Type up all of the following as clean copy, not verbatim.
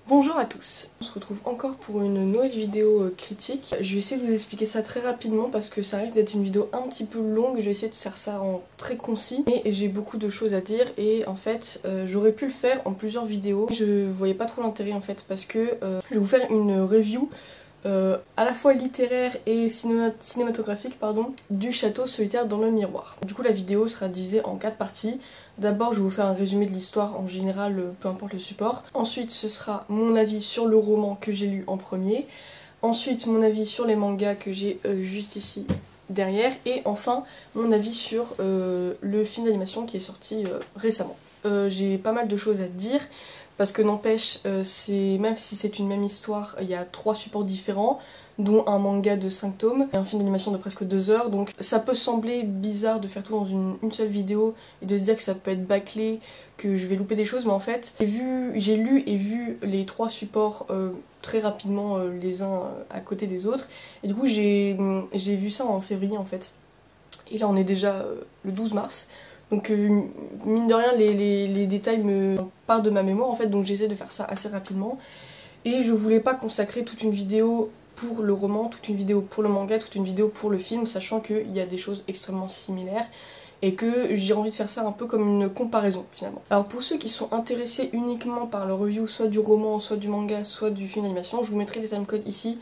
Bonjour à tous, on se retrouve encore pour une nouvelle vidéo critique. Je vais essayer de vous expliquer ça très rapidement parce que ça risque d'être une vidéo un petit peu longue. Je vais essayer de faire ça en très concis, mais j'ai beaucoup de choses à dire et en fait j'aurais pu le faire en plusieurs vidéos. Je voyais pas trop l'intérêt en fait parce que je vais vous faire une review à la fois littéraire et cinématographique du château solitaire dans le miroir. Du coup la vidéo sera divisée en 4 parties. D'abord je vais vous faire un résumé de l'histoire en général, peu importe le support. Ensuite ce sera mon avis sur le roman que j'ai lu en premier. Ensuite mon avis sur les mangas que j'ai juste ici derrière. Et enfin mon avis sur le film d'animation qui est sorti récemment. J'ai pas mal de choses à dire. Parce que n'empêche, même si c'est une même histoire, il y a 3 supports différents, dont un manga de 5 tomes et un film d'animation de presque 2 heures. Donc ça peut sembler bizarre de faire tout dans une seule vidéo et de se dire que ça peut être bâclé, que je vais louper des choses, mais en fait, j'ai lu et vu les 3 supports très rapidement les uns à côté des autres. Et du coup, j'ai vu ça en février en fait. Et là, on est déjà le 12 mars. Donc mine de rien les détails me partent de ma mémoire en fait, donc j'essaie de faire ça assez rapidement. Et je voulais pas consacrer toute une vidéo pour le roman, toute une vidéo pour le manga, toute une vidéo pour le film, sachant qu'il y a des choses extrêmement similaires et que j'ai envie de faire ça un peu comme une comparaison finalement. Alors pour ceux qui sont intéressés uniquement par le review soit du roman, soit du manga, soit du film d'animation, je vous mettrai les timecodes ici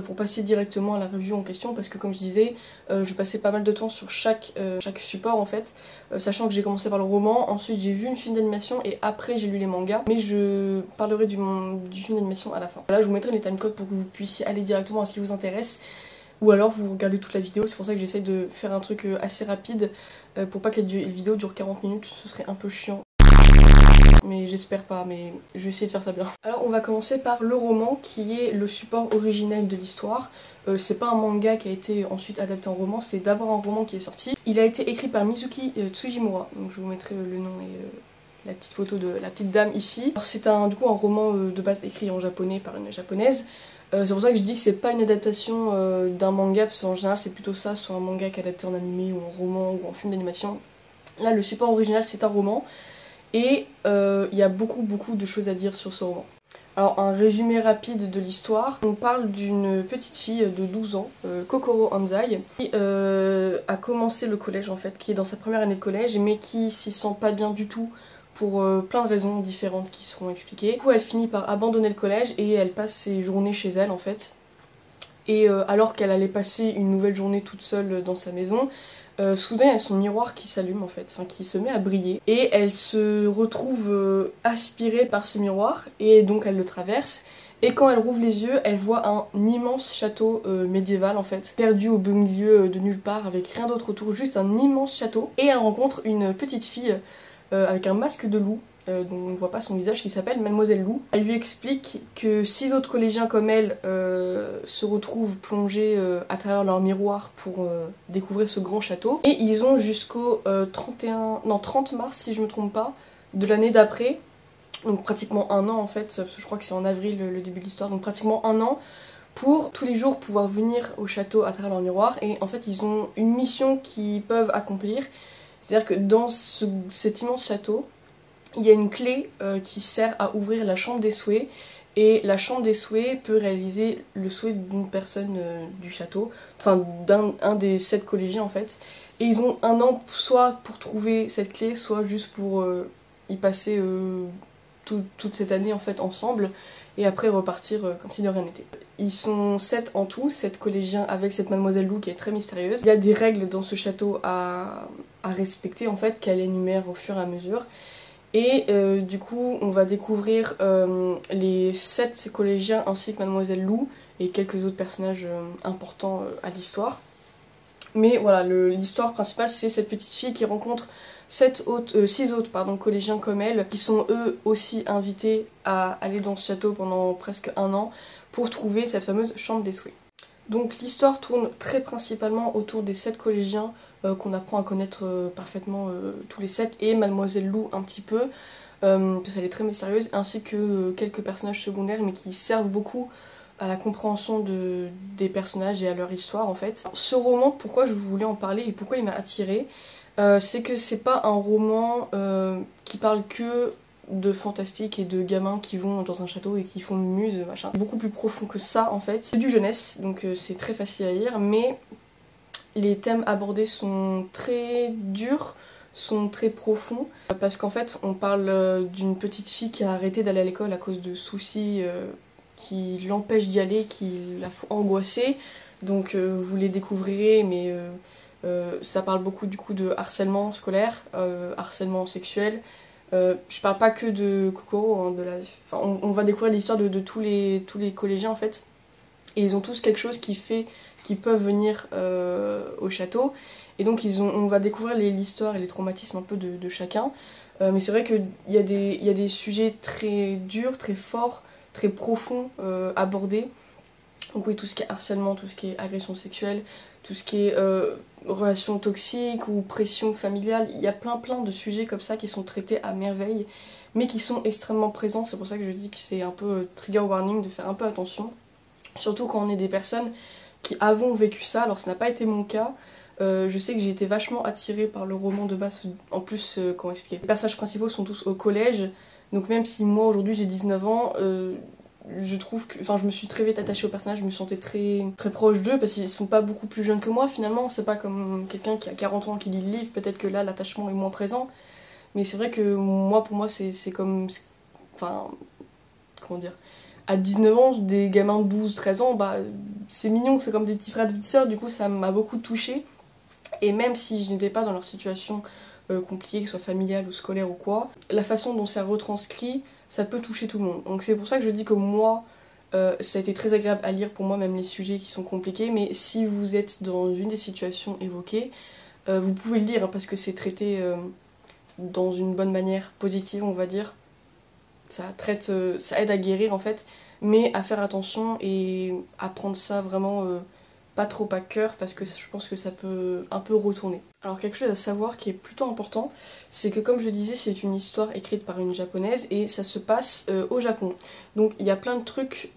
pour passer directement à la review en question, parce que comme je disais, je passais pas mal de temps sur chaque support en fait, sachant que j'ai commencé par le roman, ensuite j'ai vu une film d'animation et après j'ai lu les mangas, mais je parlerai du film d'animation à la fin. Là je vous mettrai les timecodes pour que vous puissiez aller directement à ce qui vous intéresse, ou alors vous regardez toute la vidéo. C'est pour ça que j'essaye de faire un truc assez rapide, pour pas que la vidéo dure 40 minutes, ce serait un peu chiant. Mais j'espère pas, mais je vais essayer de faire ça bien. Alors on va commencer par le roman qui est le support originel de l'histoire. C'est pas un manga qui a été ensuite adapté en roman, c'est d'abord un roman qui est sorti. Il a été écrit par Mizuki Tsujimura, donc je vous mettrai le nom et la petite photo de la petite dame ici. C'est du coup un roman de base écrit en japonais par une japonaise. C'est pour ça que je dis que c'est pas une adaptation d'un manga, parce qu'en général c'est plutôt ça, soit un manga qui est adapté en animé ou en roman ou en film d'animation. Là le support original c'est un roman. Et il y a beaucoup de choses à dire sur ce roman. Alors un résumé rapide de l'histoire. On parle d'une petite fille de 12 ans, Kokoro Anzai, qui a commencé le collège en fait, qui est dans sa première année de collège, mais qui s'y sent pas bien du tout pour plein de raisons différentes qui seront expliquées. Du coup elle finit par abandonner le collège et elle passe ses journées chez elle en fait. Et alors qu'elle allait passer une nouvelle journée toute seule dans sa maison, soudain il y a son miroir qui s'allume en fait, enfin qui se met à briller, et elle se retrouve aspirée par ce miroir et donc elle le traverse, et quand elle rouvre les yeux elle voit un immense château médiéval en fait, perdu au beau milieu de nulle part avec rien d'autre autour, juste un immense château, et elle rencontre une petite fille avec un masque de loup, dont on ne voit pas son visage, qui s'appelle Mademoiselle Lou. Elle lui explique que 6 autres collégiens comme elle se retrouvent plongés à travers leur miroir pour découvrir ce grand château. Et ils ont jusqu'au 30 mars, si je me trompe pas, de l'année d'après, donc pratiquement un an en fait, parce que je crois que c'est en avril le début de l'histoire, donc pratiquement un an, pour tous les jours pouvoir venir au château à travers leur miroir. Et en fait ils ont une mission qu'ils peuvent accomplir, c'est-à-dire que dans cet immense château, il y a une clé qui sert à ouvrir la chambre des souhaits, et la chambre des souhaits peut réaliser le souhait d'une personne du château, enfin d'un des 7 collégiens en fait. Et ils ont un an soit pour trouver cette clé, soit juste pour y passer toute cette année en fait ensemble, et après repartir comme si de rien n'était. Ils sont 7 en tout, 7 collégiens avec cette Mademoiselle Lou qui est très mystérieuse. Il y a des règles dans ce château à respecter en fait, qu'elle énumère au fur et à mesure. Et du coup on va découvrir les 7 collégiens ainsi que Mademoiselle Lou et quelques autres personnages importants à l'histoire. Mais voilà, l'histoire principale c'est cette petite fille qui rencontre 6 autres collégiens comme elle, qui sont eux aussi invités à aller dans ce château pendant presque un an pour trouver cette fameuse chambre des souhaits. Donc l'histoire tourne très principalement autour des 7 collégiens qu'on apprend à connaître parfaitement tous les 7, et Mademoiselle Lou un petit peu, parce qu'elle est très mystérieuse, ainsi que quelques personnages secondaires mais qui servent beaucoup à la compréhension des personnages et à leur histoire en fait. Ce roman, pourquoi je voulais en parler et pourquoi il m'a attirée, c'est que c'est pas un roman qui parle que de fantastique et de gamins qui vont dans un château et qui font une muse, machin. Beaucoup plus profond que ça en fait. C'est du jeunesse, donc c'est très facile à lire, mais les thèmes abordés sont très durs, sont très profonds, parce qu'en fait on parle d'une petite fille qui a arrêté d'aller à l'école à cause de soucis qui l'empêchent d'y aller, qui la font angoisser. Donc vous les découvrirez, mais ça parle beaucoup du coup de harcèlement scolaire, harcèlement sexuel. Je parle pas que de Kokoro, hein, enfin, on va découvrir l'histoire de tous les collégiens en fait. Et ils ont tous quelque chose qui fait qu'ils peuvent venir au château. Et donc on va découvrir l'histoire et les traumatismes un peu de chacun. Mais c'est vrai qu'il y a des sujets très durs, très forts, très profonds abordés. Donc oui, tout ce qui est harcèlement, tout ce qui est agression sexuelle, tout ce qui est relations toxiques ou pression familiale, il y a plein de sujets comme ça qui sont traités à merveille, mais qui sont extrêmement présents. C'est pour ça que je dis que c'est un peu trigger warning, de faire un peu attention. Surtout quand on est des personnes qui avons vécu ça. Alors ça n'a pas été mon cas. Je sais que j'ai été vachement attirée par le roman de base. En plus, comment expliquer, les personnages principaux sont tous au collège. Donc même si moi aujourd'hui j'ai 19 ans, je trouve que, enfin, je me suis très vite attachée aux personnages, je me sentais très proche d'eux parce qu'ils sont pas beaucoup plus jeunes que moi finalement. C'est pas comme quelqu'un qui a 40 ans qui lit le livre, peut-être que là l'attachement est moins présent. Mais c'est vrai que moi, pour moi, c'est comme, enfin, comment dire, à 19 ans, des gamins de 12-13 ans, bah c'est mignon, c'est comme des petits frères, des petites sœurs, du coup ça m'a beaucoup touchée. Et même si je n'étais pas dans leur situation compliquée, que ce soit familiale ou scolaire ou quoi, la façon dont ça retranscrit, ça peut toucher tout le monde. Donc c'est pour ça que je dis que moi, ça a été très agréable à lire pour moi, même les sujets qui sont compliqués, mais si vous êtes dans une des situations évoquées, vous pouvez le lire, hein, parce que c'est traité dans une bonne manière positive, on va dire. Ça traite, ça aide à guérir en fait, mais à faire attention et à prendre ça vraiment pas trop à cœur, parce que je pense que ça peut un peu retourner. Alors quelque chose à savoir qui est plutôt important, c'est que comme je disais, c'est une histoire écrite par une japonaise et ça se passe au Japon. Donc il y a plein de trucs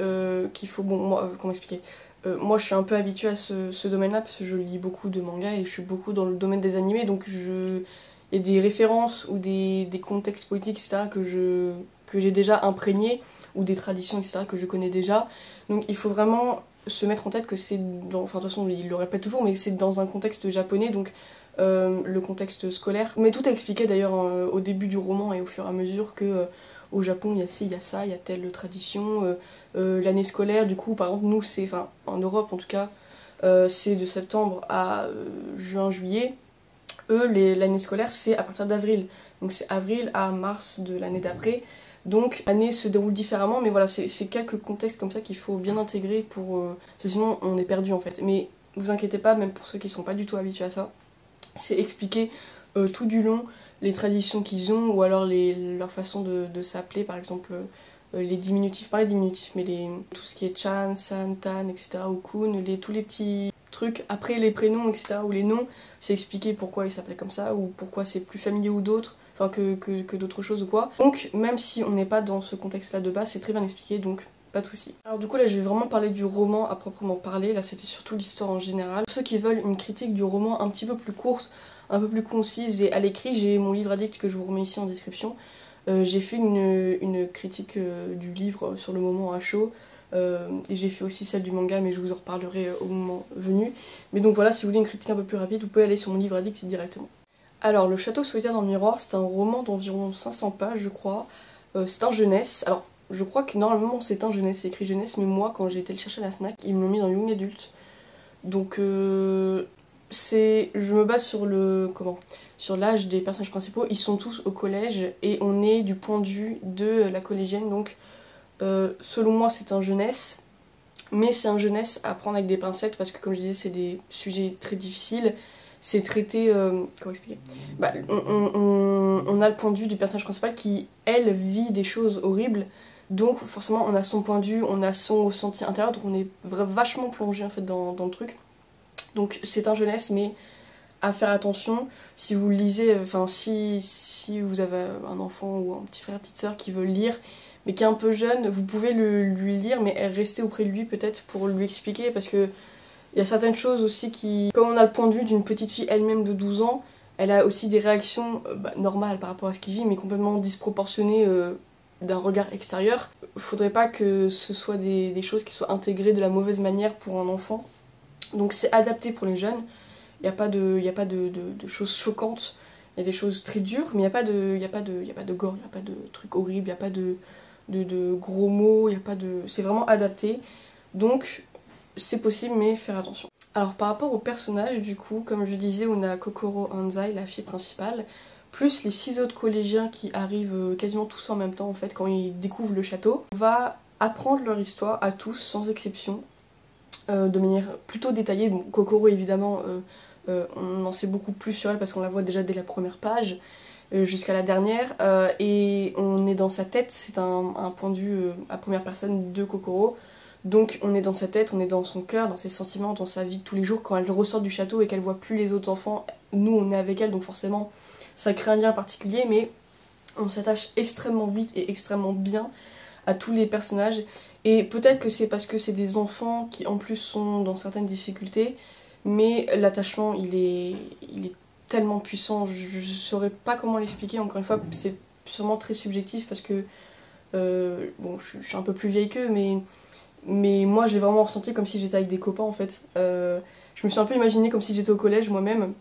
qu'il faut, bon, moi, comment expliquer, moi je suis un peu habituée à ce domaine-là parce que je lis beaucoup de mangas et je suis beaucoup dans le domaine des animés, donc il y a des références ou des contextes politiques, etc. que j'ai déjà imprégné, ou des traditions, etc. que je connais déjà. Donc il faut vraiment se mettre en tête que c'est dans, enfin de toute façon il le répète toujours, mais c'est dans un contexte japonais, donc le contexte scolaire. Mais tout est expliqué d'ailleurs au début du roman et au fur et à mesure que au Japon il y a ci, il y a ça, il y a telle tradition, l'année scolaire du coup par exemple nous c'est, enfin en Europe en tout cas, c'est de septembre à juin-juillet. Eux l'année scolaire c'est à partir d'avril, donc c'est avril à mars de l'année d'après. Donc l'année se déroule différemment, mais voilà, c'est quelques contextes comme ça qu'il faut bien intégrer pour... parce que sinon on est perdu en fait. Mais vous inquiétez pas, même pour ceux qui sont pas du tout habitués à ça, c'est expliqué tout du long, les traditions qu'ils ont, ou alors leur façon de s'appeler, par exemple les diminutifs, pas les diminutifs, mais tout ce qui est chan, san, tan, etc., ou kun, tous les petits trucs après les prénoms, etc., ou les noms, c'est expliqué pourquoi ils s'appelaient comme ça, ou pourquoi c'est plus familier ou d'autres. Enfin que d'autres choses ou quoi. Donc même si on n'est pas dans ce contexte là de base, c'est très bien expliqué, donc pas de soucis. Alors du coup là je vais vraiment parler du roman à proprement parler, là c'était surtout l'histoire en général. Pour ceux qui veulent une critique du roman un petit peu plus courte, un peu plus concise et à l'écrit, j'ai mon livre addict que je vous remets ici en description. J'ai fait une critique du livre sur le moment à chaud. Et j'ai fait aussi celle du manga, mais je vous en reparlerai au moment venu. Mais donc voilà, si vous voulez une critique un peu plus rapide, vous pouvez aller sur mon livre addict directement. Alors, Le Château solitaire dans le miroir, c'est un roman d'environ 500 pages, je crois. C'est un jeunesse. Alors, je crois que normalement c'est un jeunesse, c'est écrit jeunesse, mais moi, quand j'ai été le chercher à la FNAC, ils me l'ont mis dans Young Adult. Donc, je me base sur sur l'âge des personnages principaux. Ils sont tous au collège et on est du point de vue de la collégienne. Donc, selon moi, c'est un jeunesse. Mais c'est un jeunesse à prendre avec des pincettes parce que, comme je disais, c'est des sujets très difficiles. C'est traité, comment expliquer, bah, on a le point de vue du personnage principal qui, elle, vit des choses horribles, donc forcément on a son point de vue, on a son ressenti intérieur, donc on est vachement plongé en fait dans le truc. Donc c'est un jeunesse, mais à faire attention, si vous le lisez, enfin si vous avez un enfant ou un petit frère, petite soeur qui veut lire, mais qui est un peu jeune, vous pouvez lui lire, mais rester auprès de lui peut-être pour lui expliquer, parce que il y a certaines choses aussi qui, comme on a le point de vue d'une petite fille elle-même de 12 ans, Elle a aussi des réactions normales par rapport à ce qu'il vit, mais complètement disproportionnées d'un regard extérieur. Faudrait pas que ce soit des choses qui soient intégrées de la mauvaise manière pour un enfant. Donc c'est adapté pour les jeunes. Il n'y a pas de choses choquantes. Il y a des choses très dures, mais il n'y a pas de gore, il n'y a pas de trucs horribles, il n'y a pas de gros mots, il y a pas de... C'est vraiment adapté. Donc c'est possible, mais faire attention. Alors par rapport aux personnages, du coup, comme je disais, on a Kokoro Hanzai, la fille principale, plus les 6 autres collégiens qui arrivent quasiment tous en même temps en fait quand ils découvrent le château. On va apprendre leur histoire à tous, sans exception, de manière plutôt détaillée. Bon, Kokoro évidemment, on en sait beaucoup plus sur elle parce qu'on la voit déjà dès la première page jusqu'à la dernière, et on est dans sa tête, c'est un point de vue à première personne de Kokoro. Donc on est dans sa tête, on est dans son cœur, dans ses sentiments, dans sa vie de tous les jours. Quand elle ressort du château et qu'elle voit plus les autres enfants, nous on est avec elle, donc forcément ça crée un lien particulier, mais on s'attache extrêmement vite et extrêmement bien à tous les personnages. Et peut-être que c'est parce que c'est des enfants qui en plus sont dans certaines difficultés, mais l'attachement il est tellement puissant, je saurais pas comment l'expliquer, encore une fois c'est sûrement très subjectif parce que bon je suis un peu plus vieille qu'eux, mais moi je l'ai vraiment ressenti comme si j'étais avec des copains en fait. Je me suis un peu imaginée comme si j'étais au collège moi-même.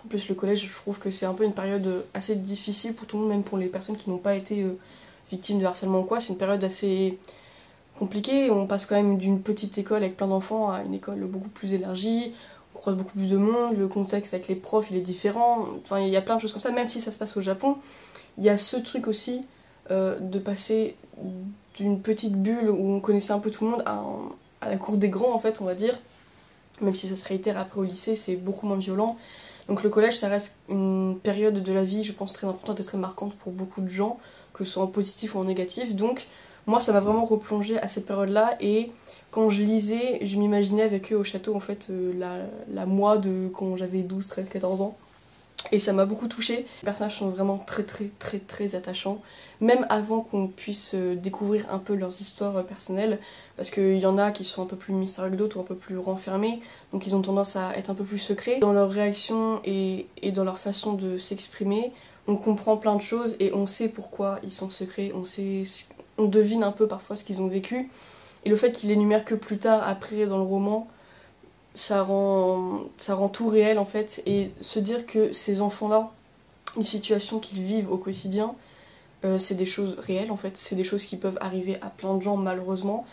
En plus le collège je trouve que c'est un peu une période assez difficile pour tout le monde, même pour les personnes qui n'ont pas été victimes de harcèlement ou quoi. C'est une période assez compliquée, on passe quand même d'une petite école avec plein d'enfants à une école beaucoup plus élargie, on croise beaucoup plus de monde, le contexte avec les profs il est différent, enfin il y a plein de choses comme ça, même si ça se passe au Japon. Il y a ce truc aussi de passer d'une petite bulle où on connaissait un peu tout le monde à la cour des grands en fait on va dire, même si ça se réitère après au lycée c'est beaucoup moins violent. Donc le collège ça reste une période de la vie je pense très importante et très marquante pour beaucoup de gens, que ce soit en positif ou en négatif, donc moi ça m'a vraiment replongée à cette période là, et quand je lisais je m'imaginais avec eux au château en fait la moi de quand j'avais 12, 13, 14 ans. Et ça m'a beaucoup touchée. Les personnages sont vraiment très attachants, même avant qu'on puisse découvrir un peu leurs histoires personnelles, parce qu'il y en a qui sont un peu plus mystérieux que d'autres ou un peu plus renfermés, donc ils ont tendance à être un peu plus secrets. Dans leurs réactions et dans leur façon de s'exprimer, on comprend plein de choses et on sait pourquoi ils sont secrets, on devine un peu parfois ce qu'ils ont vécu. Et le fait qu'ils l'énumèrent que plus tard, après dans le roman, ça rend tout réel en fait, et se dire que ces enfants-là, les situations qu'ils vivent au quotidien, c'est des choses réelles en fait, c'est des choses qui peuvent arriver à plein de gens malheureusement.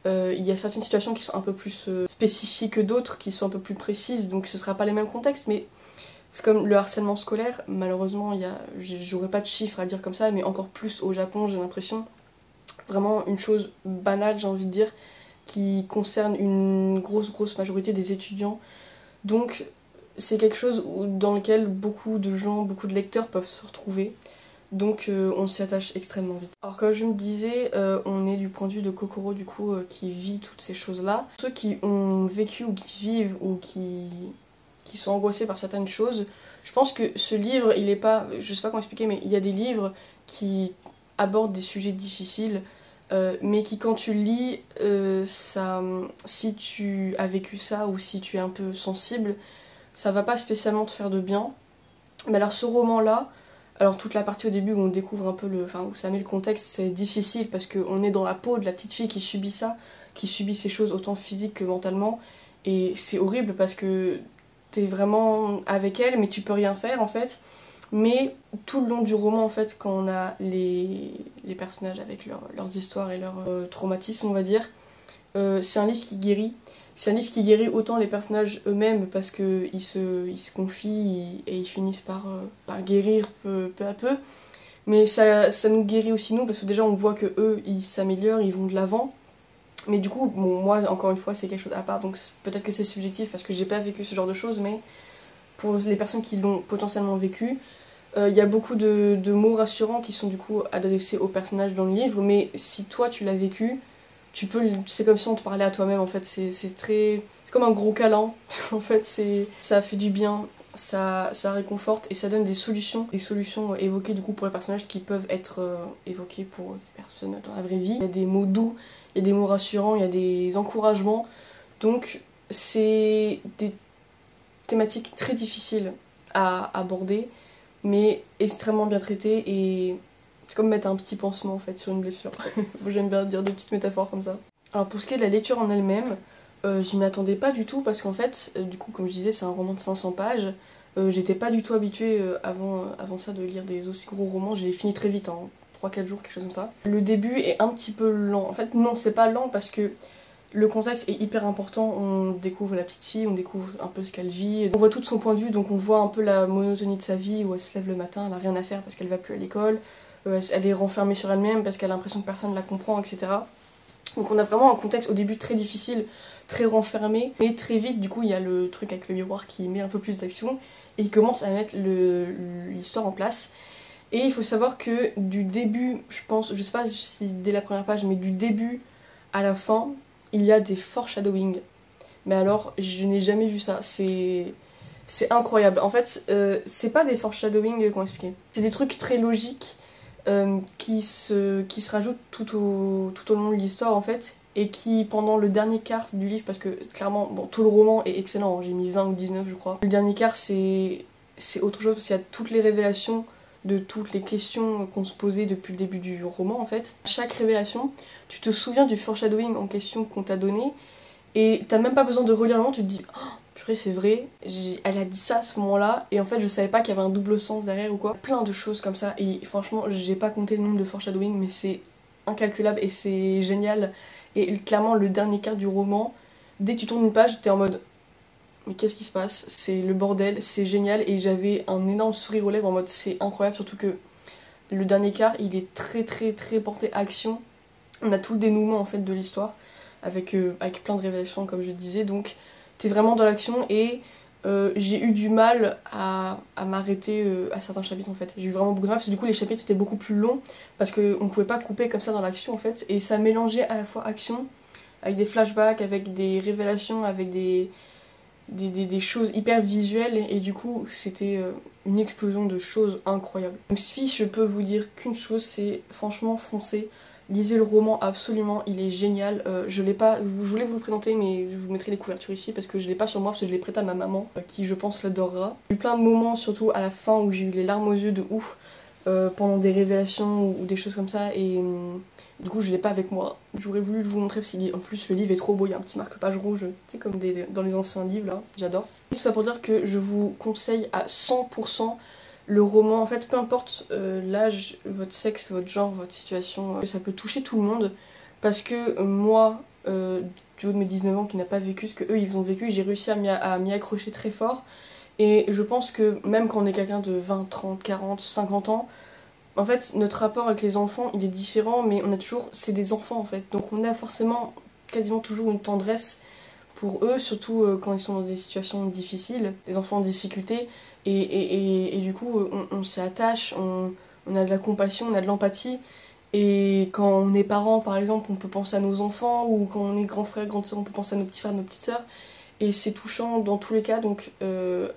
Il y a certaines situations qui sont un peu plus spécifiées que d'autres, qui sont un peu plus précises, donc ce sera pas les mêmes contextes, mais c'est comme le harcèlement scolaire, malheureusement j'aurais pas de chiffres à dire comme ça, mais encore plus au Japon j'ai l'impression, vraiment une chose banale j'ai envie de dire, qui concerne une grosse majorité des étudiants. Donc c'est quelque chose dans lequel beaucoup de gens, beaucoup de lecteurs peuvent se retrouver. Donc on s'y attache extrêmement vite. Alors comme je me disais, on est du point de vue de Kokoro du coup qui vit toutes ces choses-là. Ceux qui ont vécu ou qui vivent ou qui sont angoissés par certaines choses, je pense que ce livre, il est pas, je sais pas comment expliquer, mais il y a des livres qui abordent des sujets difficiles, mais qui quand tu lis, si tu as vécu ça ou si tu es un peu sensible, ça va pas spécialement te faire de bien. Mais alors ce roman-là, alors toute la partie au début où on découvre un peu où ça met le contexte, c'est difficile parce qu'on est dans la peau de la petite fille qui subit ça, qui subit ces choses autant physiques que mentalement, et c'est horrible parce que t'es vraiment avec elle mais tu peux rien faire en fait. Mais tout le long du roman en fait, quand on a les personnages avec leurs histoires et leurs traumatismes on va dire, c'est un livre qui guérit. C'est un livre qui guérit autant les personnages eux-mêmes parce qu'ils se confient et ils finissent par guérir peu à peu. Mais ça nous guérit aussi nous parce que déjà on voit que eux ils s'améliorent, ils vont de l'avant. Mais du coup, bon, moi encore une fois c'est quelque chose à part, donc peut-être que c'est subjectif parce que j'ai pas vécu ce genre de choses, mais pour les personnes qui l'ont potentiellement vécu, il y a beaucoup de mots rassurants qui sont du coup adressés aux personnages dans le livre, mais si toi tu l'as vécu, c'est comme si on te parlait à toi-même en fait, c'est comme un gros câlin, en fait ça fait du bien, ça réconforte et ça donne des solutions évoquées du coup pour les personnages qui peuvent être évoqués pour des personnes dans la vraie vie. Il y a des mots doux, il y a des mots rassurants, il y a des encouragements, donc c'est des thématiques très difficiles à aborder, mais extrêmement bien traité et c'est comme mettre un petit pansement en fait sur une blessure. J'aime bien dire des petites métaphores comme ça. Alors pour ce qui est de la lecture en elle-même, j'y m'attendais pas du tout parce qu'en fait, du coup comme je disais c'est un roman de 500 pages, j'étais pas du tout habituée avant ça de lire des aussi gros romans, je l'ai fini très vite, hein, 3-4 jours, quelque chose comme ça. Le début est un petit peu lent, en fait non c'est pas lent parce que le contexte est hyper important, on découvre la petite fille, on découvre un peu ce qu'elle vit, on voit tout de son point de vue, donc on voit un peu la monotonie de sa vie où elle se lève le matin, elle a rien à faire parce qu'elle va plus à l'école, elle est renfermée sur elle-même parce qu'elle a l'impression que personne la comprend, etc. Donc on a vraiment un contexte au début très difficile, très renfermé, mais très vite du coup il y a le truc avec le miroir qui met un peu plus d'action et il commence à mettre l'histoire en place. Et il faut savoir que du début, je pense, je sais pas si dès la première page, mais du début à la fin, il y a des foreshadowing. Mais alors, je n'ai jamais vu ça, c'est incroyable. En fait, c'est pas des foreshadowing, comment expliquer? C'est des trucs très logiques qui se rajoutent tout au long de l'histoire en fait, et qui pendant le dernier quart du livre, parce que clairement, bon, tout le roman est excellent, hein, j'ai mis 20 ou 19 je crois. Le dernier quart c'est autre chose parce qu'il y a toutes les révélations de toutes les questions qu'on se posait depuis le début du roman en fait. Chaque révélation, tu te souviens du foreshadowing en question qu'on t'a donné et t'as même pas besoin de relire le roman, tu te dis oh, purée c'est vrai, elle a dit ça à ce moment-là et en fait je savais pas qu'il y avait un double sens derrière ou quoi. Plein de choses comme ça et franchement j'ai pas compté le nombre de foreshadowing mais c'est incalculable et c'est génial. Et clairement le dernier quart du roman, dès que tu tournes une page t'es en mode mais qu'est-ce qui se passe? C'est le bordel, c'est génial et j'avais un énorme sourire aux lèvres en mode c'est incroyable, surtout que le dernier quart il est très porté action. On a tout le dénouement en fait de l'histoire avec plein de révélations comme je disais, donc t'es vraiment dans l'action et j'ai eu du mal à m'arrêter à certains chapitres en fait. J'ai eu vraiment beaucoup de mal parce que du coup les chapitres étaient beaucoup plus longs parce qu'on pouvait pas couper comme ça dans l'action en fait et ça mélangeait à la fois action avec des flashbacks, avec des révélations, avec des choses hyper visuelles et du coup c'était une explosion de choses incroyables. Donc si je peux vous dire qu'une chose, c'est franchement foncez, lisez le roman absolument, il est génial. Je l'ai pas, je voulais vous le présenter mais je vous mettrai les couvertures ici parce que je l'ai pas sur moi parce que je l'ai prêté à ma maman qui je pense l'adorera. J'ai eu plein de moments surtout à la fin où j'ai eu les larmes aux yeux de ouf pendant des révélations ou des choses comme ça et du coup je l'ai pas avec moi. J'aurais voulu vous montrer parce qu'en plus le livre est trop beau, il y a un petit marque-page rouge, tu sais comme dans les anciens livres là, j'adore. Tout ça pour dire que je vous conseille à 100% le roman, en fait peu importe l'âge, votre sexe, votre genre, votre situation, ça peut toucher tout le monde parce que moi, du haut de mes 19 ans qui n'a pas vécu ce que eux ils ont vécu, j'ai réussi à m'y accrocher très fort et je pense que même quand on est quelqu'un de 20, 30, 40, 50 ans, en fait, notre rapport avec les enfants, il est différent, mais on a toujours... C'est des enfants, en fait. Donc on a forcément, quasiment toujours une tendresse pour eux, surtout quand ils sont dans des situations difficiles, des enfants en difficulté. Et du coup, on s'y attache, on a de la compassion, on a de l'empathie. Et quand on est parent, par exemple, on peut penser à nos enfants, ou quand on est grand frère, grande soeur, on peut penser à nos petits frères, nos petites sœurs. Et c'est touchant dans tous les cas, donc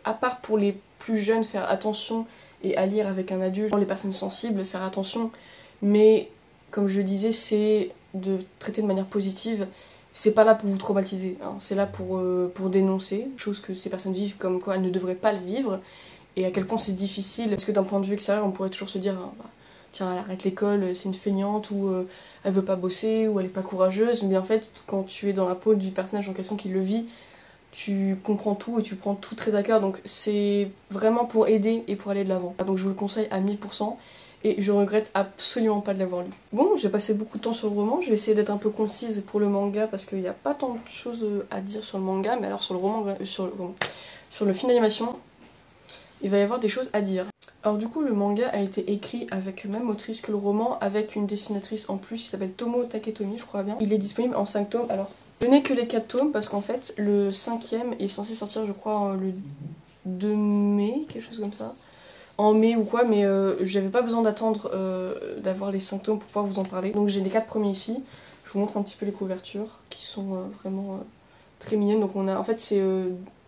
à part pour les plus jeunes, faire attention et à lire avec un adulte. Pour les personnes sensibles, faire attention, mais comme je le disais, c'est de traiter de manière positive. C'est pas là pour vous traumatiser, hein. C'est là pour dénoncer, chose que ces personnes vivent comme quoi elles ne devraient pas le vivre, et à quel point c'est difficile, parce que d'un point de vue extérieur, on pourrait toujours se dire, bah, tiens, elle arrête l'école, c'est une feignante, ou elle veut pas bosser, ou elle est pas courageuse, mais en fait, quand tu es dans la peau du personnage en question qui le vit, tu comprends tout et tu prends tout très à cœur, donc c'est vraiment pour aider et pour aller de l'avant. Donc je vous le conseille à 1000% et je regrette absolument pas de l'avoir lu. Bon, j'ai passé beaucoup de temps sur le roman, je vais essayer d'être un peu concise pour le manga parce qu'il n'y a pas tant de choses à dire sur le manga, mais alors sur le roman, sur le film d'animation, il va y avoir des choses à dire. Alors du coup le manga a été écrit avec la même autrice que le roman, avec une dessinatrice en plus qui s'appelle Tomo Taketomi, je crois bien. Il est disponible en 5 tomes, alors je n'ai que les 4 tomes parce qu'en fait le 5e est censé sortir je crois le 2 mai, quelque chose comme ça. En mai ou quoi, mais j'avais pas besoin d'attendre d'avoir les 5 tomes pour pouvoir vous en parler. Donc j'ai les 4 premiers ici, je vous montre un petit peu les couvertures qui sont vraiment très mignonnes. Donc on a, en fait c'est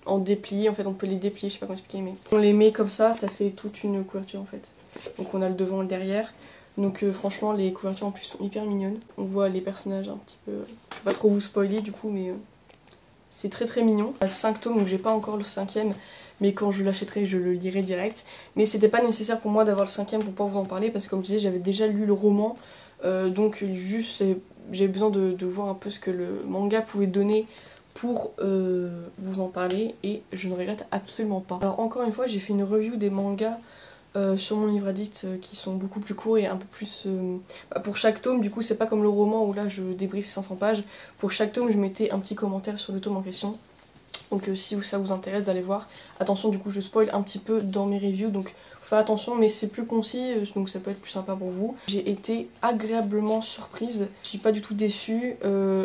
en déplié, en fait on peut les déplier, je sais pas comment expliquer, mais on les met comme ça fait toute une couverture en fait. Donc on a le devant et le derrière. Donc franchement les couvertures en plus sont hyper mignonnes. On voit les personnages un petit peu... Je vais pas trop vous spoiler du coup mais c'est très mignon. Il y a 5 tomes donc j'ai pas encore le 5e. mais quand je l'achèterai je le lirai direct. Mais c'était pas nécessaire pour moi d'avoir le 5e pour pouvoir vous en parler parce que comme je disais j'avais déjà lu le roman, donc juste j'ai besoin de voir un peu ce que le manga pouvait donner pour vous en parler et je ne regrette absolument pas. Alors encore une fois j'ai fait une review des mangas sur mon livre addict qui sont beaucoup plus courts et un peu plus... pour chaque tome, du coup c'est pas comme le roman où là je débriefe 500 pages. Pour chaque tome je mettais un petit commentaire sur le tome en question. Donc si ça vous intéresse d'aller voir. Attention du coup je spoil un petit peu dans mes reviews donc faut faire attention mais c'est plus concis donc ça peut être plus sympa pour vous. J'ai été agréablement surprise, je suis pas du tout déçue.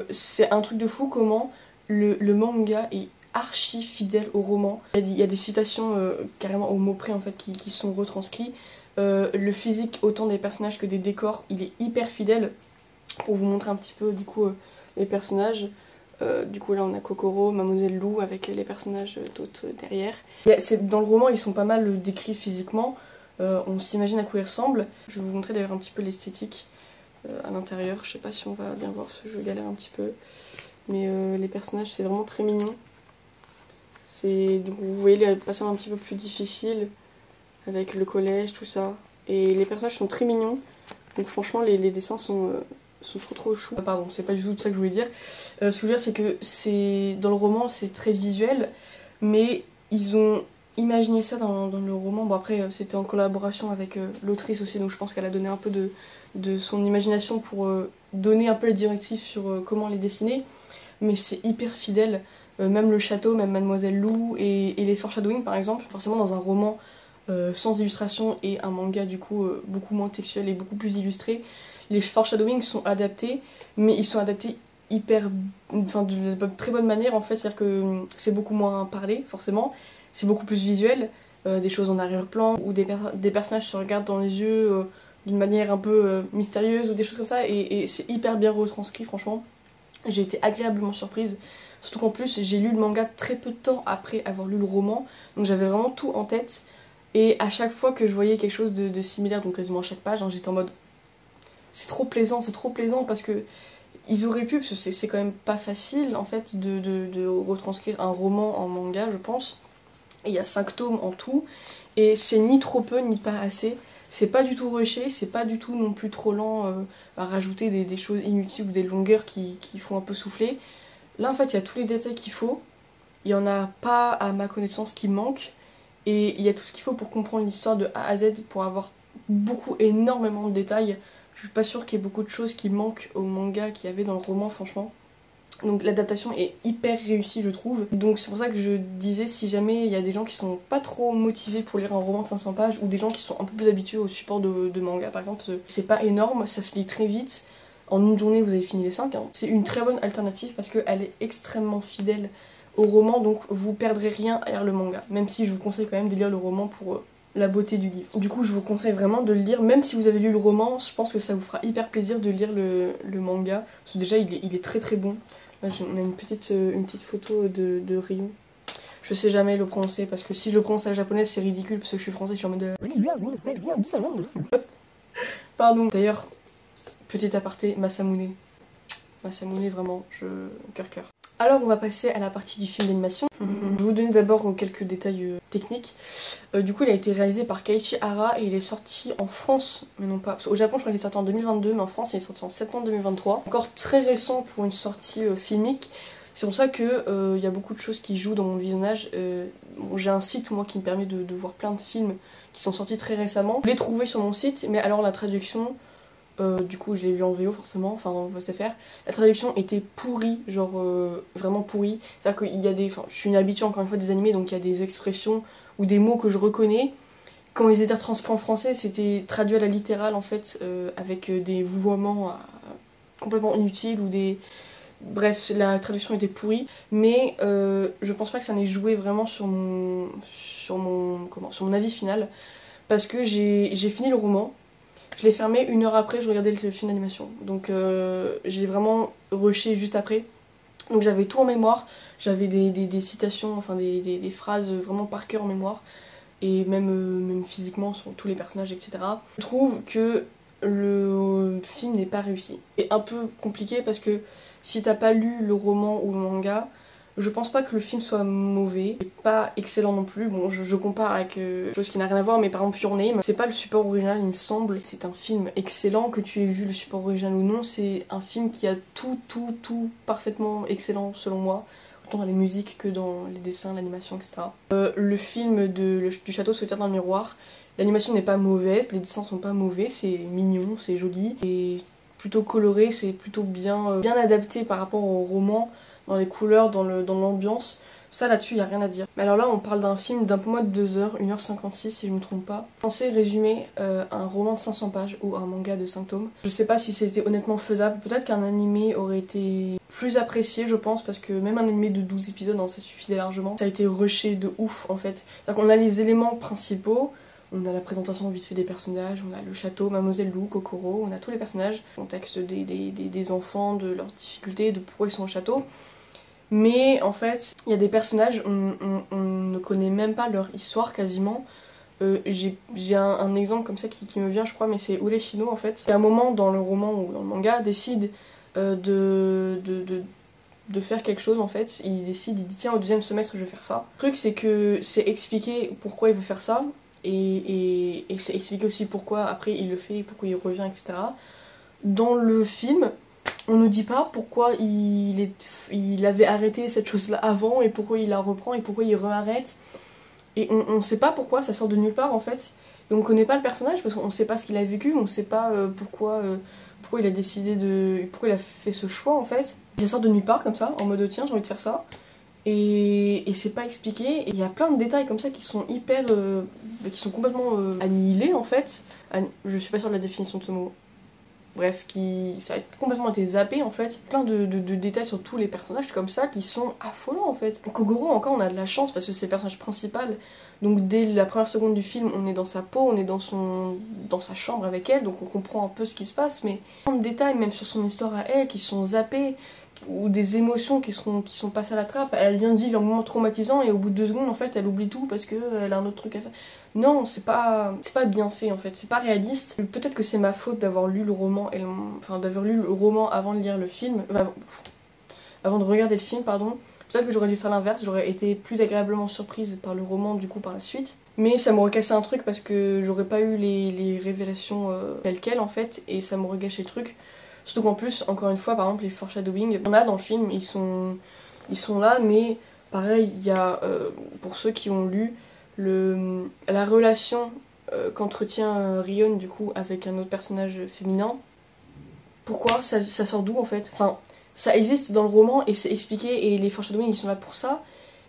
C'est un truc de fou comment le manga est archi fidèle au roman. Il y a des citations carrément au mot près en fait qui sont retranscrits. Le physique autant des personnages que des décors il est hyper fidèle. Pour vous montrer un petit peu du coup les personnages. Du coup là on a Kokoro, Mademoiselle Lou avec les personnages d'autres derrière. Dans le roman ils sont pas mal décrits physiquement, on s'imagine à quoi ils ressemblent. Je vais vous montrer d'ailleurs un petit peu l'esthétique à l'intérieur, je sais pas si on va bien voir parce que je galère un petit peu. Mais les personnages c'est vraiment très mignon. Donc vous voyez les passages un petit peu plus difficiles avec le collège, tout ça. Et les personnages sont très mignons, donc franchement les dessins sont trop chou. Pardon, c'est pas du tout ça que je voulais dire. Ce que je veux dire, c'est que dans le roman, c'est très visuel, mais ils ont imaginé ça dans le roman. Bon, après, c'était en collaboration avec l'autrice aussi, donc je pense qu'elle a donné un peu de son imagination pour donner un peu les directives sur comment les dessiner. Mais c'est hyper fidèle. Même le château, même Mademoiselle Lou et les foreshadowing par exemple. Forcément, dans un roman sans illustration et un manga, du coup, beaucoup moins textuel et beaucoup plus illustré. Les foreshadowing sont adaptés, mais ils sont adaptés de très bonne manière en fait, c'est-à-dire que c'est beaucoup moins parlé forcément, c'est beaucoup plus visuel, des choses en arrière-plan, ou des personnages se regardent dans les yeux d'une manière un peu mystérieuse, ou des choses comme ça, et c'est hyper bien retranscrit franchement. J'ai été agréablement surprise, surtout qu'en plus j'ai lu le manga très peu de temps après avoir lu le roman, donc j'avais vraiment tout en tête, et à chaque fois que je voyais quelque chose de similaire, donc quasiment à chaque page, hein, j'étais en mode... c'est trop plaisant parce que ils auraient pu, parce que c'est quand même pas facile en fait de retranscrire un roman en manga je pense. Et il y a 5 tomes en tout et c'est ni trop peu ni pas assez. C'est pas du tout rushé, c'est pas du tout non plus trop lent à rajouter des choses inutiles ou des longueurs qui font un peu souffler. Là en fait il y a tous les détails qu'il faut, il y en a pas à ma connaissance qui manquent et il y a tout ce qu'il faut pour comprendre l'histoire de A à Z pour avoir énormément de détails. Je suis pas sûre qu'il y ait beaucoup de choses qui manquent au manga qu'il y avait dans le roman franchement. Donc l'adaptation est hyper réussie je trouve. Donc c'est pour ça que je disais si jamais il y a des gens qui sont pas trop motivés pour lire un roman de 500 pages ou des gens qui sont un peu plus habitués au support de manga par exemple, c'est pas énorme, ça se lit très vite. En une journée vous avez fini les 5. Hein. C'est une très bonne alternative parce qu'elle est extrêmement fidèle au roman donc vous perdrez rien à lire le manga. Même si je vous conseille quand même de lire le roman pour... la beauté du livre. Du coup je vous conseille vraiment de le lire, même si vous avez lu le roman, je pense que ça vous fera hyper plaisir de lire le manga. Parce que déjà il est très très bon. Là on a une petite photo de Ryu. Je sais jamais le prononcer parce que si je le prononce à la japonaise c'est ridicule parce que je suis française, je suis en mode... Pardon. D'ailleurs, petit aparté, Masamune. Masamune vraiment, cœur. Alors on va passer à la partie du film d'animation. Je vais vous donner d'abord quelques détails techniques. Du coup il a été réalisé par Keiichi Hara et il est sorti en France, mais non pas... Au Japon je crois qu'il est sorti en 2022, mais en France il est sorti en septembre 2023. Encore très récent pour une sortie filmique. C'est pour ça que y a beaucoup de choses qui jouent dans mon visionnage. Bon, j'ai un site moi qui me permet de voir plein de films qui sont sortis très récemment. Je l'ai trouvé sur mon site, mais alors la traduction... du coup je l'ai vu en VO forcément, enfin on va se faire. La traduction était pourrie, genre vraiment pourrie. C'est-à-dire qu'il y a des... Enfin je suis une habituée encore une fois des animés, donc il y a des expressions ou des mots que je reconnais. Quand ils étaient transcrits en français, c'était traduit à la littérale en fait, avec des vouvoiements complètement inutiles ou des... Bref, la traduction était pourrie, mais je pense pas que ça n'ait joué vraiment sur mon avis final, parce que j'ai fini le roman. Je l'ai fermé 1 heure après, je regardais le film d'animation. Donc j'ai vraiment rushé juste après. Donc j'avais tout en mémoire. J'avais des citations, enfin des phrases vraiment par cœur en mémoire. Et même physiquement sur tous les personnages, etc. Je trouve que le film n'est pas réussi. Et un peu compliqué parce que si t'as pas lu le roman ou le manga, Je pense pas que le film soit mauvais, pas excellent non plus. Bon, je compare avec quelque chose qui n'a rien à voir, mais par exemple Your Name, c'est pas le support original, il me semble. C'est un film excellent, que tu aies vu le support original ou non, c'est un film qui a tout parfaitement excellent selon moi. Autant dans les musiques que dans les dessins, l'animation, etc. Le film du château solitaire dans le miroir, l'animation n'est pas mauvaise, les dessins sont pas mauvais, c'est mignon, c'est joli, et plutôt coloré, c'est plutôt bien adapté par rapport au roman, dans les couleurs, dans l'ambiance. Ça là-dessus, il n'y a rien à dire. Mais alors là, on parle d'un film d'un peu moins de 2 heures, 1h56 si je me trompe pas. Censé résumer un roman de 500 pages ou un manga de 5 tomes. Je sais pas si c'était honnêtement faisable. Peut-être qu'un animé aurait été plus apprécié, je pense, parce que même un animé de 12 épisodes, hein, ça suffisait largement. Ça a été rushé de ouf, en fait. C'est-à-dire qu'on a les éléments principaux. On a la présentation vite fait des personnages, on a le château, Mademoiselle Lou, Kokoro, on a tous les personnages, le contexte des enfants, de leurs difficultés, de pourquoi ils sont au château. Mais en fait, il y a des personnages, on ne connaît même pas leur histoire quasiment. J'ai un exemple comme ça qui me vient, je crois, mais c'est Ureshino en fait. À un moment dans le roman ou dans le manga, décide de faire quelque chose en fait. Il décide, il dit tiens, au 2e semestre je vais faire ça. Le truc c'est que c'est expliqué pourquoi il veut faire ça. Et c'est expliqué aussi pourquoi après il le fait, pourquoi il revient, etc. Dans le film, on ne dit pas pourquoi il avait arrêté cette chose-là avant et pourquoi il la reprend et pourquoi il re-arrête. Et on ne sait pas pourquoi, ça sort de nulle part en fait. Et on connaît pas le personnage parce qu'on ne sait pas ce qu'il a vécu, on ne sait pas pourquoi il a décidé pourquoi il a fait ce choix en fait. Ça sort de nulle part comme ça, en mode tiens j'ai envie de faire ça. Et c'est pas expliqué, et il y a plein de détails comme ça qui sont hyper... qui sont complètement annihilés en fait. Je suis pas sûre de la définition de ce mot. Bref, ça a complètement été zappé en fait. Plein de détails sur tous les personnages comme ça qui sont affolants en fait. Kogoro encore on a de la chance parce que c'est le personnage principal. Donc dès la première seconde du film on est dans sa peau, on est dans sa chambre avec elle, donc on comprend un peu ce qui se passe. Mais plein de détails même sur son histoire à elle qui sont zappés. Ou des émotions qui sont passées à la trappe. Elle vient de vivre un moment traumatisant et au bout de 2 secondes en fait elle oublie tout parce qu'elle a un autre truc à faire. Non, c'est pas bien fait en fait, c'est pas réaliste. Peut-être que c'est ma faute d'avoir lu le roman d'avoir lu le roman avant de lire le film, avant de regarder le film pardon. Peut-être que j'aurais dû faire l'inverse, j'aurais été plus agréablement surprise par le roman du coup par la suite. Mais ça m'aurait cassé un truc parce que j'aurais pas eu les révélations telles quelles en fait et ça m'aurait gâché le truc. Surtout qu'en plus, encore une fois, par exemple, les foreshadowing, on a dans le film, ils sont là, mais pareil, il y a, pour ceux qui ont lu, la relation qu'entretient Rion, du coup, avec un autre personnage féminin. Pourquoi ça sort d'où, en fait? Enfin, ça existe dans le roman, et c'est expliqué, et les foreshadowing, ils sont là pour ça.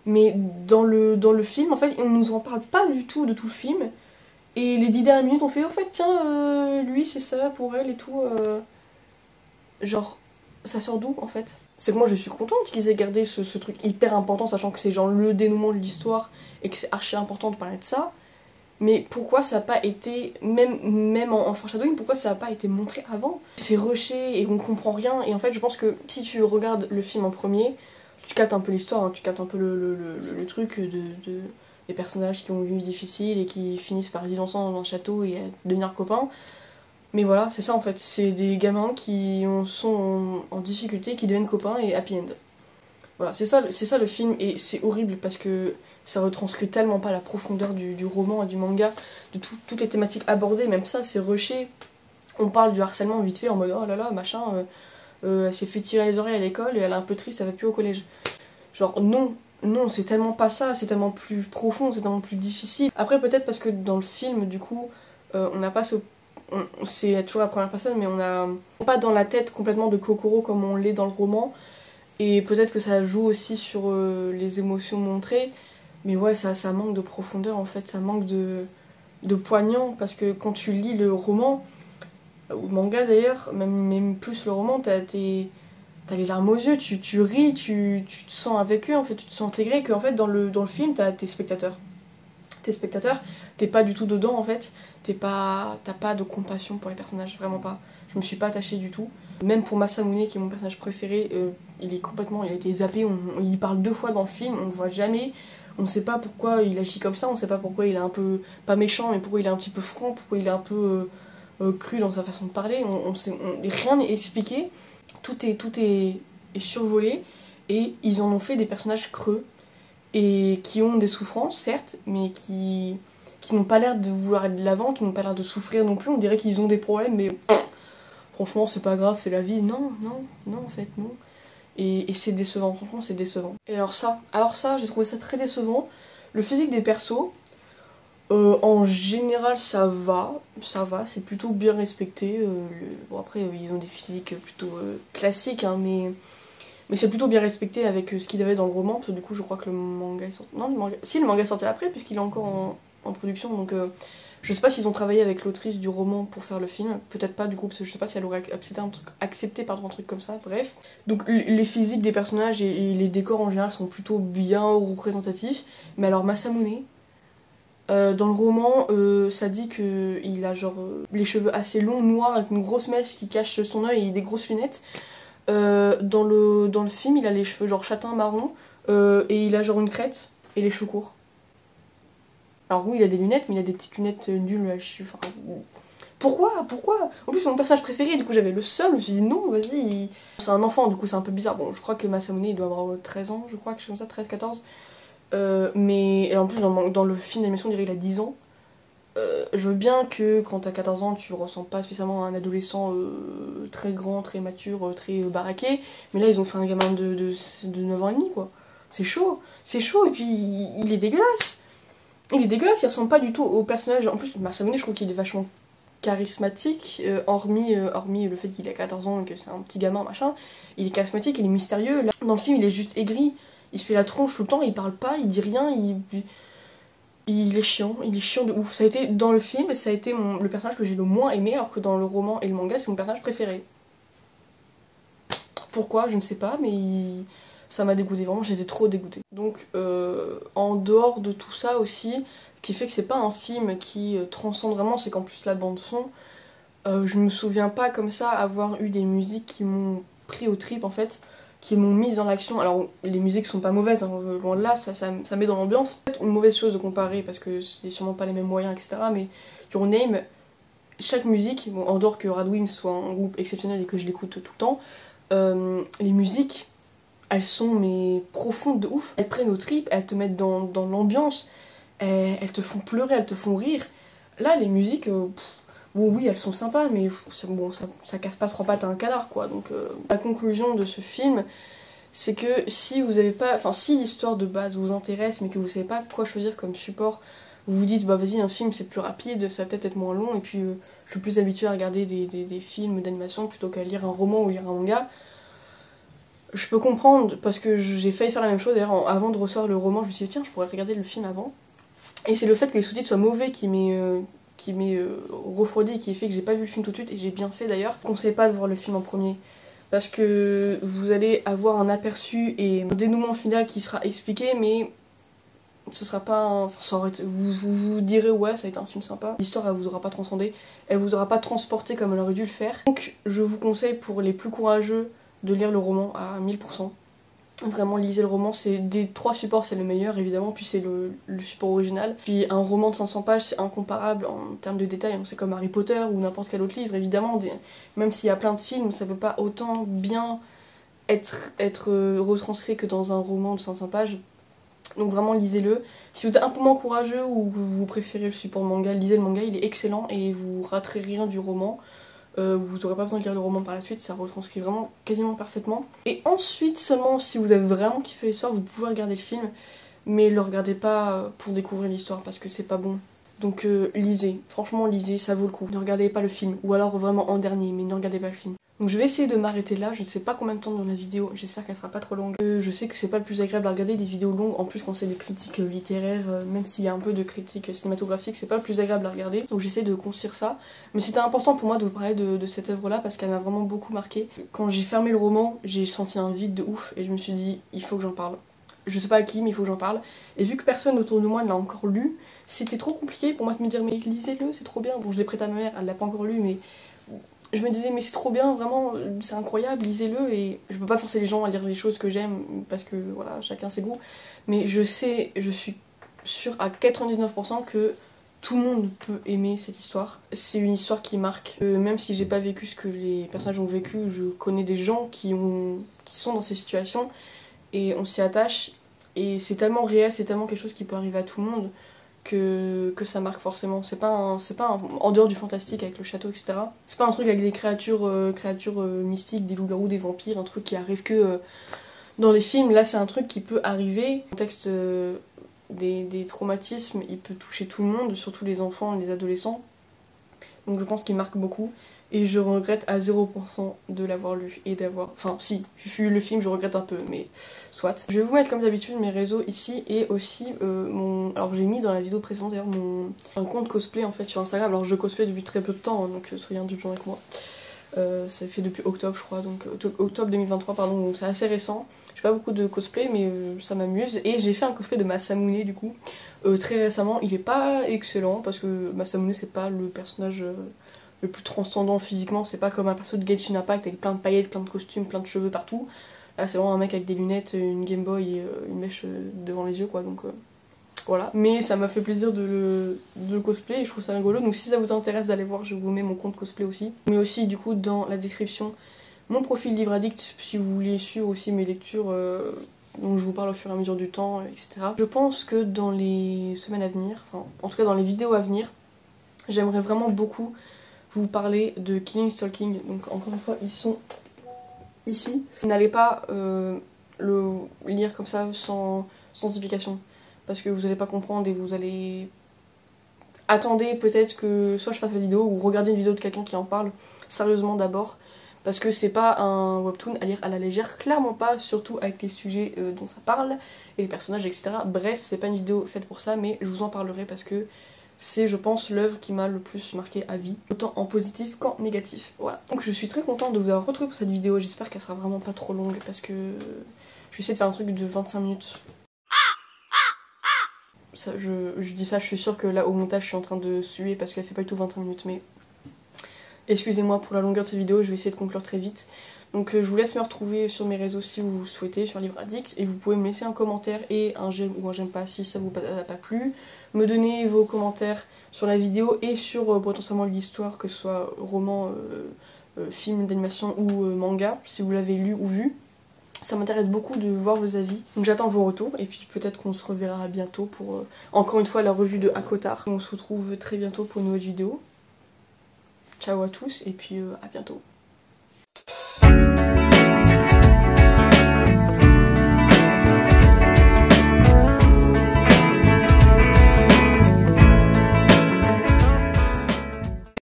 Mais dans le film, en fait, on nous en parle pas du tout de tout le film. Et les 10 dernières minutes, on fait, en fait, tiens, lui, c'est ça pour elle, et tout... Genre, ça sort d'où en fait? C'est que moi je suis contente qu'ils aient gardé ce truc hyper important, sachant que c'est genre le dénouement de l'histoire et que c'est archi important de parler de ça. Mais pourquoi ça n'a pas été, même en foreshadowing, pourquoi ça n'a pas été montré avant? C'est rushé et on comprend rien. Et en fait, je pense que si tu regardes le film en premier, tu captes un peu l'histoire, hein, tu captes un peu le truc des personnages qui ont une vie difficile et qui finissent par vivre ensemble dans un château et devenir copains. Mais voilà, c'est ça en fait, c'est des gamins qui sont en difficulté, qui deviennent copains et happy end. Voilà, c'est ça le film et c'est horrible parce que ça retranscrit tellement pas la profondeur du roman et du manga, de toutes les thématiques abordées, même ça c'est rushé. On parle du harcèlement vite fait en mode oh là là, machin, elle s'est fait tirer les oreilles à l'école et elle est un peu triste, elle va plus au collège. Genre non, c'est tellement pas ça, c'est tellement plus profond, c'est tellement plus difficile. Après peut-être parce que dans le film du coup, on n'a pas c'est toujours la première personne, mais on n'a pas dans la tête complètement de Kokoro comme on l'est dans le roman. Et peut-être que ça joue aussi sur les émotions montrées. Mais ouais, ça manque de profondeur en fait, ça manque de poignant. Parce que quand tu lis le roman, ou le manga d'ailleurs, même plus le roman, t'as les larmes aux yeux, tu ris, tu te sens avec eux, en fait, tu te sens intégré. Qu'en fait, dans le film, t'as tes spectateurs. T'es pas du tout dedans en fait, t'as pas de compassion pour les personnages, vraiment pas. Je me suis pas attachée du tout. Même pour Masamune qui est mon personnage préféré, il a été zappé, il parle 2 fois dans le film, on le voit jamais, on sait pas pourquoi il agit comme ça, on sait pas pourquoi il est un peu, pas méchant, mais pourquoi il est un petit peu franc, pourquoi il est un peu cru dans sa façon de parler, rien n'est expliqué, tout est survolé. et ils en ont fait des personnages creux et qui ont des souffrances certes, mais qui n'ont pas l'air de vouloir aller de l'avant, qui n'ont pas l'air de souffrir non plus. On dirait qu'ils ont des problèmes, mais franchement c'est pas grave, c'est la vie. Non, non, non en fait, non. Et c'est décevant, franchement c'est décevant. Et alors ça j'ai trouvé ça très décevant. Le physique des persos, en général ça va, c'est plutôt bien respecté. Bon après ils ont des physiques plutôt classiques, hein, mais c'est plutôt bien respecté avec ce qu'ils avaient dans le roman, parce que du coup je crois que le manga est sorti... Non, le manga est sorti après, puisqu'il est encore en production, donc je sais pas s'ils ont travaillé avec l'autrice du roman pour faire le film, peut-être pas du coup, parce que je sais pas si elle aurait accepté un truc comme ça, bref. Donc les physiques des personnages et les décors en général sont plutôt bien représentatifs, mais alors Masamune, dans le roman, ça dit qu'il a genre les cheveux assez longs, noirs, avec une grosse mèche qui cache son œil et des grosses lunettes. Dans le film, il a les cheveux genre châtain marron, et il a genre une crête et les cheveux courts. Alors oui, il a des lunettes, mais il a des petites lunettes nulles. Enfin, pourquoi En plus, c'est mon personnage préféré, du coup j'avais le seum, je me suis dit non, vas-y. C'est un enfant, du coup c'est un peu bizarre. Bon, je crois que Masamune, il doit avoir 13 ans, je crois, quelque chose comme ça, 13-14. Mais en plus, dans le film d'animation, on dirait qu'il a 10 ans. Je veux bien que quand t'as 14 ans, tu ressens pas spécialement un adolescent très grand, très mature, très baraqué. Mais là, ils ont fait un gamin de 9 ans et demi, quoi. C'est chaud, et puis il est dégueulasse. Il est dégueulasse, il ressemble pas du tout au personnage. En plus, Masamune, je trouve qu'il est vachement charismatique, hormis le fait qu'il a 14 ans et que c'est un petit gamin, machin. Il est charismatique, il est mystérieux. Là, dans le film, il est juste aigri. Il fait la tronche tout le temps, il parle pas, il dit rien, il est chiant de ouf. Ça a été, dans le film, ça a été le personnage que j'ai le moins aimé, alors que dans le roman et le manga, c'est mon personnage préféré. Pourquoi, je ne sais pas, mais ça m'a dégoûté, vraiment, j'étais trop dégoûtée. Donc, en dehors de tout ça aussi, ce qui fait que c'est pas un film qui transcende vraiment, c'est qu'en plus la bande son, je me souviens pas comme ça avoir eu des musiques qui m'ont pris aux tripes en fait, qui m'ont mise dans l'action. Alors les musiques sont pas mauvaises, hein, loin de là, ça met dans l'ambiance. Peut-être une mauvaise chose de comparer parce que c'est sûrement pas les mêmes moyens, etc. Mais Your Name, chaque musique, bon, en dehors que Radwimps soit un groupe exceptionnel et que je l'écoute tout le temps, les musiques, elles sont mais profondes de ouf. Elles prennent aux tripes, elles te mettent dans l'ambiance, elles te font pleurer, elles te font rire. Là, les musiques, bon, oui, elles sont sympas, mais ça casse pas trois pattes à un canard, quoi. Donc, la conclusion de ce film, c'est que si vous avez pas... Enfin, si l'histoire de base vous intéresse, mais que vous savez pas quoi choisir comme support, vous vous dites, bah vas-y, un film c'est plus rapide, ça va peut-être être moins long, et puis je suis plus habituée à regarder des films d'animation plutôt qu'à lire un roman ou lire un manga. Je peux comprendre, parce que j'ai failli faire la même chose, d'ailleurs, avant de recevoir le roman, je me suis dit, tiens, je pourrais regarder le film avant. Et c'est le fait que les sous-titres soient mauvais qui m'est refroidi et qui fait que j'ai pas vu le film tout de suite, et j'ai bien fait d'ailleurs. Je ne conseille pas de voir le film en premier, parce que vous allez avoir un aperçu et un dénouement final qui sera expliqué, mais ce sera pas vous direz ouais, ça a été un film sympa. L'histoire elle vous aura pas transcendé, elle vous aura pas transporté comme elle aurait dû le faire. Donc je vous conseille pour les plus courageux de lire le roman à 1000%. Vraiment, lisez le roman, c'est des trois supports, c'est le meilleur évidemment, puis c'est le support original. Puis un roman de 500 pages, c'est incomparable en termes de détails, c'est comme Harry Potter ou n'importe quel autre livre, évidemment. Même s'il y a plein de films, ça peut pas autant bien être retranscrit que dans un roman de 500 pages. Donc vraiment, lisez-le. Si vous êtes un peu moins courageux ou que vous préférez le support manga, lisez le manga, il est excellent et vous raterez rien du roman. Vous n'aurez pas besoin de lire le roman par la suite, ça retranscrit vraiment quasiment parfaitement. Et ensuite, seulement si vous avez vraiment kiffé l'histoire, vous pouvez regarder le film, mais le regardez pas pour découvrir l'histoire parce que c'est pas bon. Donc lisez, franchement lisez, ça vaut le coup. Ne regardez pas le film, ou alors vraiment en dernier, mais ne regardez pas le film. Donc je vais essayer de m'arrêter là, je ne sais pas combien de temps dans la vidéo, j'espère qu'elle sera pas trop longue. Je sais que c'est pas le plus agréable à regarder des vidéos longues, en plus quand c'est des critiques littéraires, même s'il y a un peu de critiques cinématographiques, c'est pas le plus agréable à regarder. Donc j'essaie de concire ça. Mais c'était important pour moi de vous parler de cette œuvre là parce qu'elle m'a vraiment beaucoup marqué. Quand j'ai fermé le roman, j'ai senti un vide de ouf et je me suis dit il faut que j'en parle. Je sais pas à qui mais il faut que j'en parle. Et vu que personne autour de moi ne l'a encore lu, c'était trop compliqué pour moi de me dire mais lisez-le, c'est trop bien. Bon je l'ai prêté à ma mère, elle l'a pas encore lu mais... Je me disais mais c'est trop bien, vraiment, c'est incroyable, lisez-le, et je peux pas forcer les gens à lire des choses que j'aime parce que voilà, chacun ses goûts, mais je suis sûre à 99% que tout le monde peut aimer cette histoire. C'est une histoire qui marque, même si j'ai pas vécu ce que les personnages ont vécu, je connais des gens qui sont dans ces situations, et on s'y attache, et c'est tellement réel, c'est tellement quelque chose qui peut arriver à tout le monde que ça marque forcément. C'est pas en dehors du fantastique avec le château, etc. C'est pas un truc avec des créatures mystiques, des loups-garous, des vampires, un truc qui arrive que dans les films. Là c'est un truc qui peut arriver. Le contexte des traumatismes, il peut toucher tout le monde, surtout les enfants et les adolescents. Donc je pense qu'il marque beaucoup. Et je regrette à 0% de l'avoir lu et d'avoir... Enfin si, j'ai lu le film, je regrette un peu, mais soit. Je vais vous mettre comme d'habitude mes réseaux ici et aussi mon... Alors j'ai mis dans la vidéo précédente d'ailleurs un compte cosplay en fait sur Instagram. Alors je cosplay depuis très peu de temps, hein, donc soyez indulgents avec moi. Ça fait depuis octobre je crois, donc octobre 2023 pardon, donc c'est assez récent. J'ai pas beaucoup de cosplay mais ça m'amuse. Et j'ai fait un cosplay de Masamune du coup, très récemment. Il est pas excellent parce que Masamune c'est pas le personnage... le plus transcendant physiquement, c'est pas comme un perso de Genshin Impact avec plein de paillettes, plein de costumes, plein de cheveux partout. Là c'est vraiment un mec avec des lunettes, une Game Boy et une mèche devant les yeux quoi, donc voilà. Mais ça m'a fait plaisir de le cosplay et je trouve ça rigolo, donc si ça vous intéresse d'aller voir, je vous mets mon compte cosplay aussi. Mais aussi du coup dans la description, mon profil Livre Addict si vous voulez suivre aussi mes lectures dont je vous parle au fur et à mesure du temps, etc. Je pense que dans les semaines à venir, enfin en tout cas dans les vidéos à venir, j'aimerais vraiment beaucoup vous parler de Killing Stalking. Donc encore une fois ils sont ici. N'allez pas le lire comme ça sans explication parce que vous n'allez pas comprendre et vous allez... Attendez peut-être que soit je fasse la vidéo ou regardez une vidéo de quelqu'un qui en parle sérieusement d'abord, parce que c'est pas un webtoon à lire à la légère, clairement pas, surtout avec les sujets dont ça parle et les personnages, etc. Bref, c'est pas une vidéo faite pour ça, mais je vous en parlerai parce que c'est, je pense, l'œuvre qui m'a le plus marqué à vie, autant en positif qu'en négatif. Voilà. Donc je suis très contente de vous avoir retrouvé pour cette vidéo, j'espère qu'elle sera vraiment pas trop longue parce que je vais essayer de faire un truc de 25 minutes. Ça, je dis ça, je suis sûre que là au montage je suis en train de suer parce qu'elle fait pas du tout 25 minutes, mais excusez-moi pour la longueur de cette vidéo, je vais essayer de conclure très vite. Donc je vous laisse me retrouver sur mes réseaux si vous souhaitez, sur Livre Addict, et vous pouvez me laisser un commentaire et un j'aime ou un j'aime pas si ça vous a pas plu. Me donner vos commentaires sur la vidéo et sur potentiellement l'histoire, que ce soit roman, film d'animation ou manga, si vous l'avez lu ou vu. Ça m'intéresse beaucoup de voir vos avis, donc j'attends vos retours et puis peut-être qu'on se reverra bientôt pour encore une fois la revue de ACOTAR. On se retrouve très bientôt pour une nouvelle vidéo. Ciao à tous et puis à bientôt.